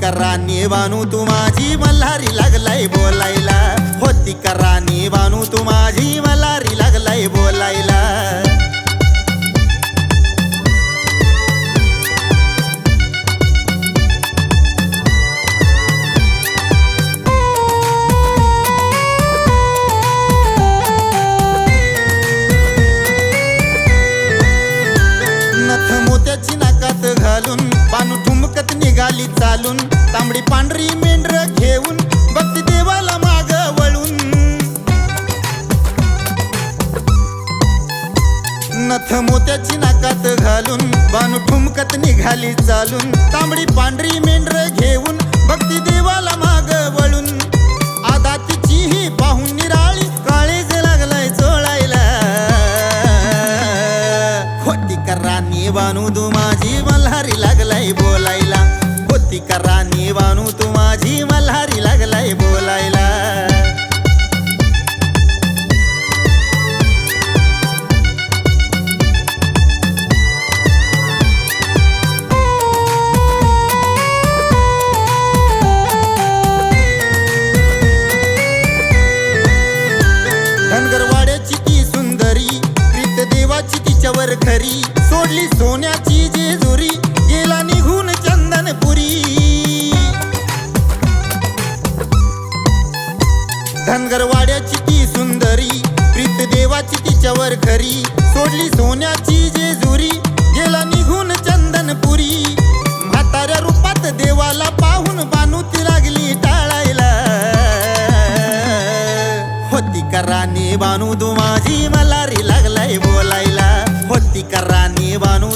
का राणी बानू तू माझी मल्हारी लागलाय बोलायला, होती का राणी बानू तू माझी मल्हारी लागलाय बोलायला। नथ मोत्याची नाकात घालून बानू ठुमकत निघाली चालून, तांबडी पांढरी मेंढर घेऊन भक्ती देवाला माग वळून। नथ मोत्याची नाकात घालून बानू ठुमकत निघाली चालून, तांबडी पांढरी मेंढर घेऊन भक्ती देवाला माग वळून। आदातीची ही पाहून निराळी काळीज लागलाय चोळायला, होती का राणी बानू तू माझी मल्हारी लागलाय बोलायला, होती का राणी बानू तू माझी मल्हारी लागलाय बोलायला। धनगरवाड्याची ती सुंदरी प्रीत देवाची तिच्यावर खरी, सोडली सोन्याची जेजुरी गेला निघून चंदनपुरी। धनगरवाड्याची ती सुंदरी प्रीत देवाची तिच्यावर खरी, सोडली सोन्याची जेजुरी गेला निघून चंदनपुरी। म्हाताऱ्या रूपात देवाला पाहून बानू ती लागली टाळायला, होती का राणी बानू तू माझी मल्हारी लागलाय बोलायला, होती का राणी बानू